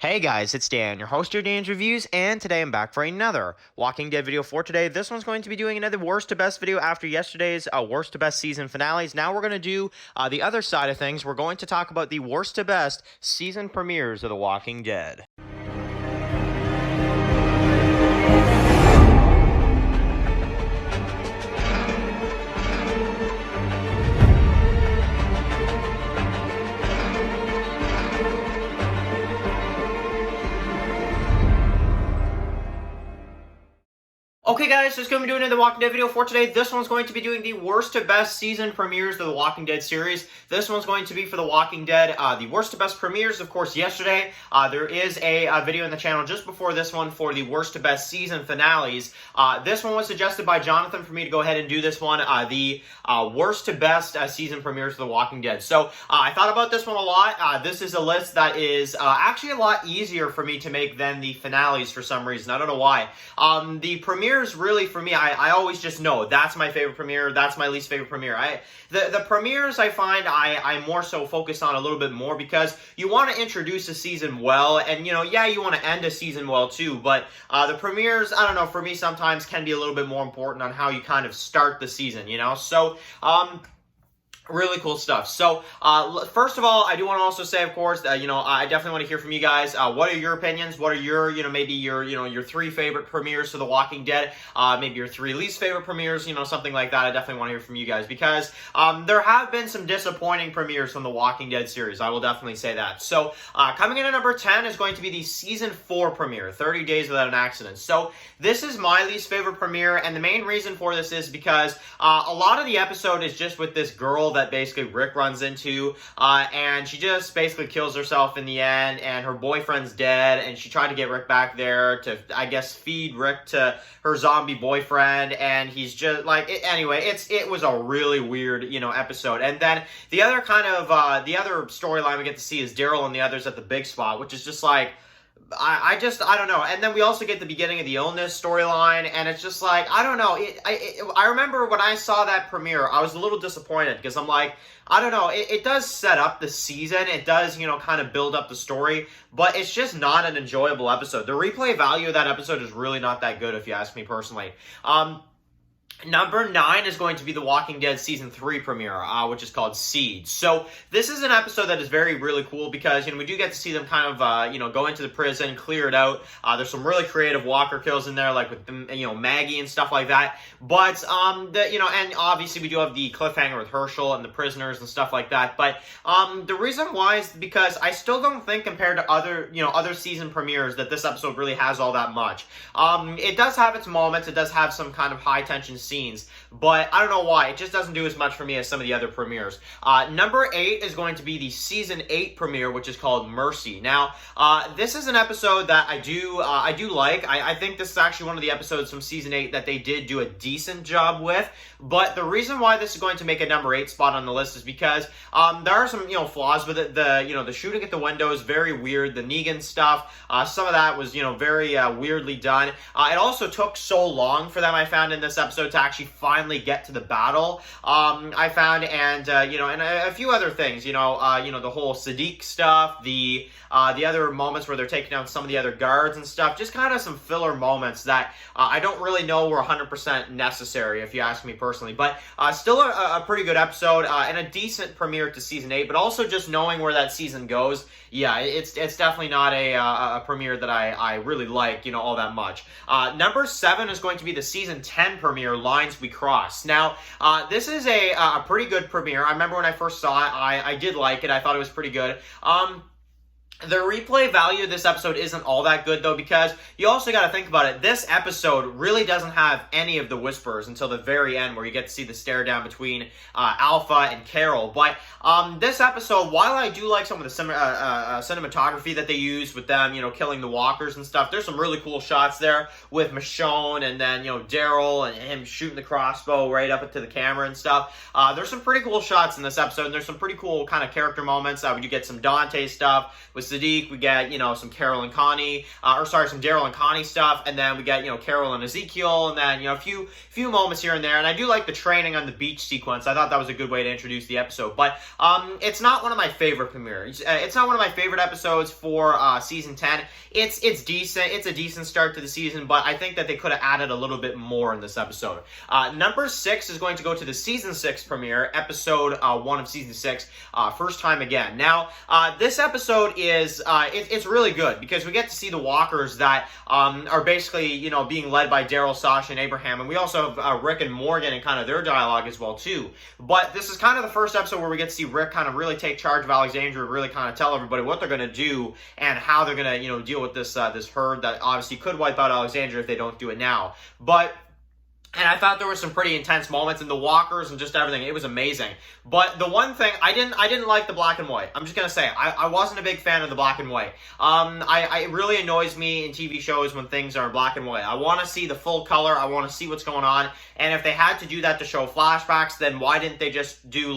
Hey guys, it's Dan, your host of Dan's Reviews, and today I'm back for another Walking Dead video for today. This one's going to be doing another worst to best video after yesterday's worst to best season finales. Now we're going to do the other side of things. We're going to talk about the worst to best season premieres of The Walking Dead. Okay guys, so it's going to be doing another Walking Dead video for today. This one's going to be doing the worst to best season premieres of the Walking Dead series. This one's going to be for the Walking Dead, the worst to best premieres, of course, yesterday. There is a video in the channel just before this one for the worst to best season finales. This one was suggested by Jonathan for me to go ahead and do this one, the worst to best season premieres of the Walking Dead. So I thought about this one a lot. This is a list that is actually a lot easier for me to make than the finales for some reason. I don't know why. The premieres really for me, I always just know that's my favorite premiere, that's my least favorite premiere. The premieres I find I more so focus on a little bit more because you want to introduce a season well, and you want to end a season well too, but the premieres, I don't know, for me sometimes can be a little bit more important on how you kind of start the season, so really cool stuff. So, first of all, I do want to also say, of course, that, I definitely want to hear from you guys. What are your opinions? What are your, maybe your three favorite premieres for The Walking Dead? Maybe your three least favorite premieres, something like that. I definitely want to hear from you guys because, there have been some disappointing premieres from The Walking Dead series. I will definitely say that. So, coming in at number 10 is going to be the Season 4 premiere, 30 Days Without an Accident. So, this is my least favorite premiere, and the main reason for this is because, a lot of the episode is just with this girl that basically Rick runs into, and she just basically kills herself in the end, and her boyfriend's dead, and she tried to get Rick back there to, I guess, feed Rick to her zombie boyfriend, and he's just, anyway, it was a really weird, episode. And then the other kind of, the other storyline we get to see is Daryl and the others at the big spot, which is just like, I don't know. And then we also get the beginning of the illness storyline, and it's just like, I don't know. I remember when I saw that premiere, I was a little disappointed because I'm like, I don't know. It does set up the season. It does, kind of build up the story, but it's just not an enjoyable episode. The replay value of that episode is really not that good, if you ask me personally. Number 9 is going to be The Walking Dead Season 3 premiere, which is called Seeds. So, this is an episode that is really cool because, we do get to see them kind of, go into the prison, clear it out. There's some really creative walker kills in there, like with, Maggie and stuff like that. But, and obviously we do have the cliffhanger with Herschel and the prisoners and stuff like that. But, the reason why is because I still don't think compared to other season premieres that this episode really has all that much. It does have its moments. It does have some kind of high tension scenes, but I don't know why. It just doesn't do as much for me as some of the other premieres. Number 8 is going to be the Season 8 premiere, which is called Mercy. Now, this is an episode that I do like. I think this is actually one of the episodes from Season 8 that they did do a decent job with, but the reason why this is going to make a number 8 spot on the list is because there are some, flaws with it. The shooting at the window is very weird. The Negan stuff, some of that was, very weirdly done. It also took so long for them, I found, in this episode to actually finally get to the battle, I found, and and a few other things, the whole Sadiq stuff, the other moments where they're taking down some of the other guards and stuff, just kind of some filler moments that I don't really know were 100% necessary, if you ask me personally, but still a pretty good episode, and a decent premiere to Season 8, but also just knowing where that season goes, yeah, it's definitely not a premiere that I really like, all that much. Number 7 is going to be the Season 10 premiere, Lines We Cross. Now, this is a pretty good premiere. I remember when I first saw it, I did like it. I thought it was pretty good. The replay value of this episode isn't all that good, though, because you also got to think about it. This episode really doesn't have any of the whispers until the very end, where you get to see the stare down between Alpha and Carol. But this episode, while I do like some of the cinematography that they use with them, killing the walkers and stuff, there's some really cool shots there with Michonne and then, Daryl and him shooting the crossbow right up into the camera and stuff. There's some pretty cool shots in this episode, and there's some pretty cool kind of character moments. We do get some Dante stuff with Sadiq, we get, some Carol and Connie, some Daryl and Connie stuff, and then we get, Carol and Ezekiel, and then, a few moments here and there, and I do like the training on the beach sequence. I thought that was a good way to introduce the episode, but it's not one of my favorite premieres. It's not one of my favorite episodes for season 10. It's decent. It's a decent start to the season, but I think that they could have added a little bit more in this episode. Number 6 is going to go to the season 6 premiere, episode 1 of season 6, First Time Again. Now, this episode is it's really good because we get to see the walkers that are basically being led by Daryl, Sasha, and Abraham, and we also have Rick and Morgan and kind of their dialogue as well too. But this is kind of the first episode where we get to see Rick kind of really take charge of Alexandria, really kind of tell everybody what they're going to do and how they're going to deal with this this herd that obviously could wipe out Alexandria if they don't do it now. And I thought there were some pretty intense moments in the walkers and just everything. It was amazing. But the one thing, I didn't like the black and white. I'm just going to say, I wasn't a big fan of the black and white. It really annoys me in TV shows when things are black and white. I want to see the full color. I want to see what's going on. And if they had to do that to show flashbacks, then why didn't they just do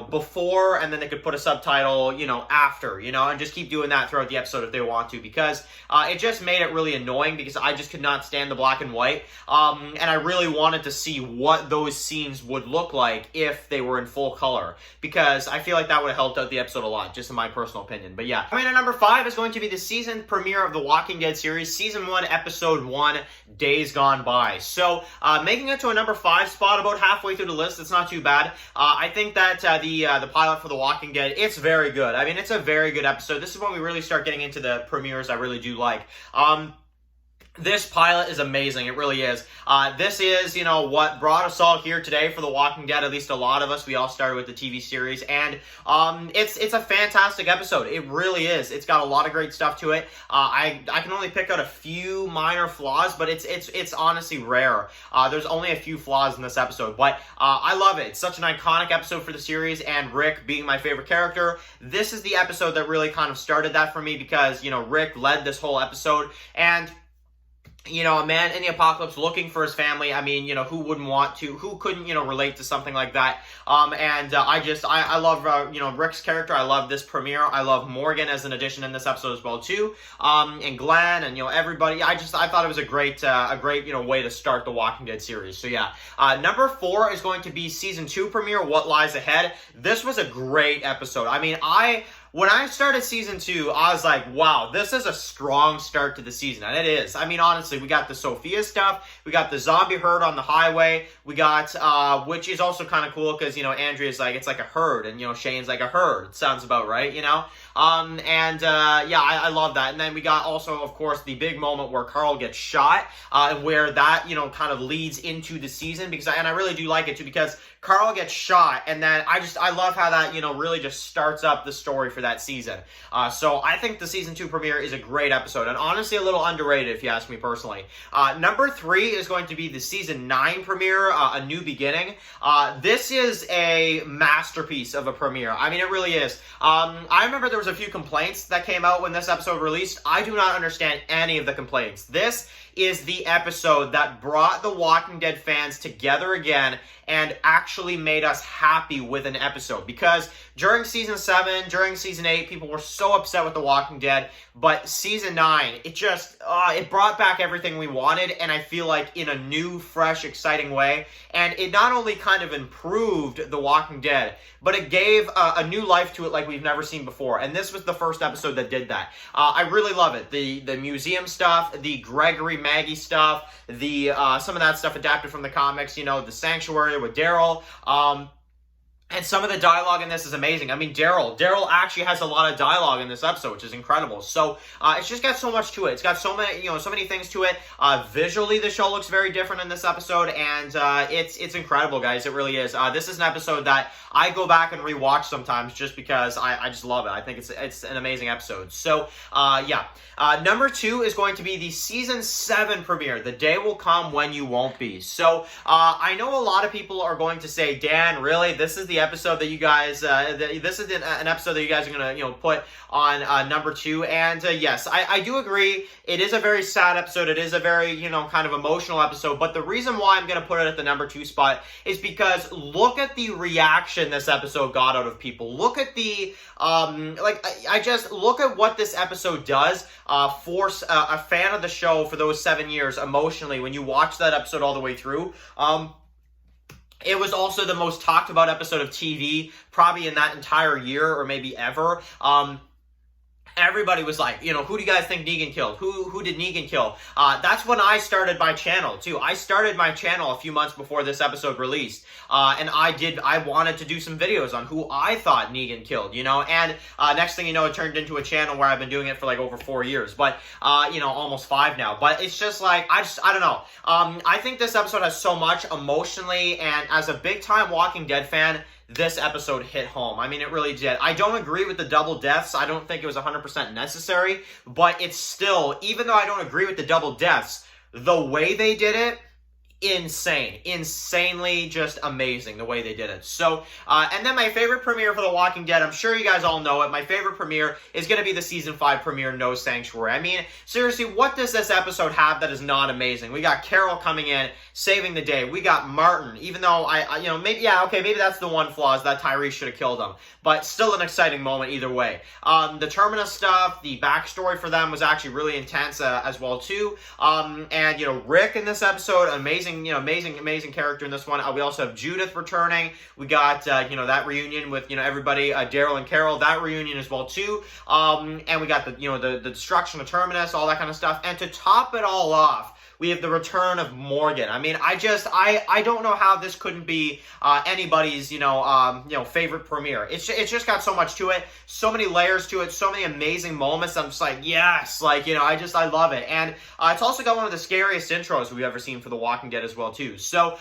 before, and then they could put a subtitle, after, and just keep doing that throughout the episode if they want to, because it just made it really annoying because I just could not stand the black and white, and I really wanted to see what those scenes would look like if they were in full color, because I feel like that would have helped out the episode a lot, just in my personal opinion. But yeah, coming in at number 5 is going to be the season premiere of the Walking Dead series, season 1, episode 1, Days Gone By. So, making it to a number 5 spot about halfway through the list, it's not too bad. I think that the pilot for The Walking Dead, it's very good. I mean, it's a very good episode. This is when we really start getting into the premieres I really do like. This pilot is amazing. It really is. This is, what brought us all here today for The Walking Dead, at least a lot of us. We all started with the TV series, and it's a fantastic episode. It really is. It's got a lot of great stuff to it. I can only pick out a few minor flaws, but it's honestly rare. There's only a few flaws in this episode, but I love it. It's such an iconic episode for the series, and Rick being my favorite character, this is the episode that really kind of started that for me because, Rick led this whole episode, and a man in the apocalypse looking for his family. I mean, who wouldn't want to? Who couldn't, relate to something like that? I love, Rick's character. I love this premiere. I love Morgan as an addition in this episode as well too. And Glenn and everybody. I thought it was a great way to start the Walking Dead series. So yeah, number 4 is going to be season 2 premiere, What Lies Ahead. This was a great episode. I mean, when I started season 2, I was like, wow, this is a strong start to the season. And it is. I mean, honestly, we got the Sophia stuff. We got the zombie herd on the highway. We got, which is also kind of cool because, Andrea's like, it's like a herd. And, Shane's like a herd. It sounds about right, I love that. And then we got also, of course, the big moment where Carl gets shot, and where that, kind of leads into the season and I really do like it too because Carl gets shot, and then I love how that, really just starts up the story for that season. So I think the season 2 premiere is a great episode, and honestly a little underrated if you ask me personally. Number 3 is going to be the season 9 premiere, A New Beginning. This is a masterpiece of a premiere. I mean, it really is. I remember there was a few complaints that came out when this episode released. I do not understand any of the complaints. This is the episode that brought the Walking Dead fans together again and actually made us happy with an episode. Because during season 7, during season 8, people were so upset with The Walking Dead, but season 9, it just, it brought back everything we wanted, and I feel like in a new, fresh, exciting way. And it not only kind of improved The Walking Dead, but it gave a new life to it like we've never seen before. And this was the first episode that did that. I really love it. The museum stuff, the Gregory Maggie stuff, the some of that stuff adapted from the comics, the Sanctuary with Daryl. And some of the dialogue in this is amazing. I mean, Daryl actually has a lot of dialogue in this episode, which is incredible. So it's just got so much to it. It's got so many things to it. Visually, the show looks very different in this episode, and it's incredible, guys. It really is. This is an episode that I go back and rewatch sometimes just because I just love it. I think it's an amazing episode. So number 2 is going to be the season 7 premiere. The Day Will Come When You Won't Be. So I know a lot of people are going to say, Dan, really, this is the episode that you guys, this is an episode that you guys are going to, put on number 2. And yes, I do agree. It is a very sad episode. It is a very, kind of emotional episode. But the reason why I'm going to put it at the number 2 spot is because look at the reaction this episode got out of people. Look at the, I just look at what this episode does for a fan of the show for those 7 years emotionally when you watch that episode all the way through. It was also the most talked about episode of TV probably in that entire year or maybe ever. Everybody was like, who do you guys think Negan killed? Who did Negan kill? That's when I started my channel, too. I started my channel a few months before this episode released. And I wanted to do some videos on who I thought Negan killed, And next thing you know, it turned into a channel where I've been doing it for like over 4 years. But, almost 5 now. But it's just like, I don't know. I think this episode has so much emotionally. And as a big-time Walking Dead fan, this episode hit home. I mean, it really did. I don't agree with the double deaths. I don't think it was 100% necessary, but it's still, even though I don't agree with the double deaths, the way they did it, insanely just amazing the way they did it. So, and then my favorite premiere for The Walking Dead, I'm sure you guys all know it, my favorite premiere is going to be the Season 5 premiere, No Sanctuary. I mean, seriously, what does this episode have that is not amazing? We got Carol coming in, saving the day. We got Martin, even though maybe that's the one flaw, is that Tyrese should have killed him. But still an exciting moment either way. The Terminus stuff, the backstory for them was actually really intense as well too. And, Rick in this episode, amazing character in this one. We also have Judith returning. We got, that reunion with, everybody, Daryl and Carol, that reunion as well too. And we got the destruction of Terminus, all that kind of stuff. And to top it all off, we have the return of Morgan. I mean, I don't know how this couldn't be anybody's, favorite premiere. It's just got so much to it, so many layers to it, so many amazing moments. I'm just like, yes, I love it. And it's also got one of the scariest intros we've ever seen for The Walking Dead as well, too. So,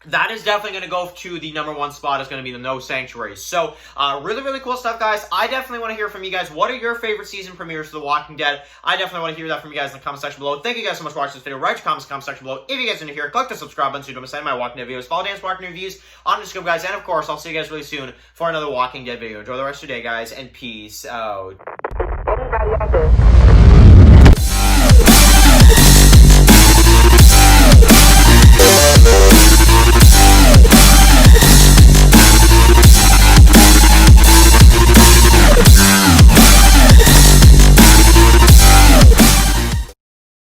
that is definitely going to go to the number 1 spot, is going to be the No Sanctuary. So, really, really cool stuff, guys. I definitely want to hear from you guys. What are your favorite season premieres for The Walking Dead? I definitely want to hear that from you guys in the comment section below. Thank you guys so much for watching this video. Write your comments in the comment section below. If you guys are new here, click the subscribe button so you don't miss any of my Walking Dead videos. Follow Dan's Walking Dead Reviews on Instagram, guys. And, of course, I'll see you guys really soon for another Walking Dead video. Enjoy the rest of your day, guys, and peace out. Anybody out there?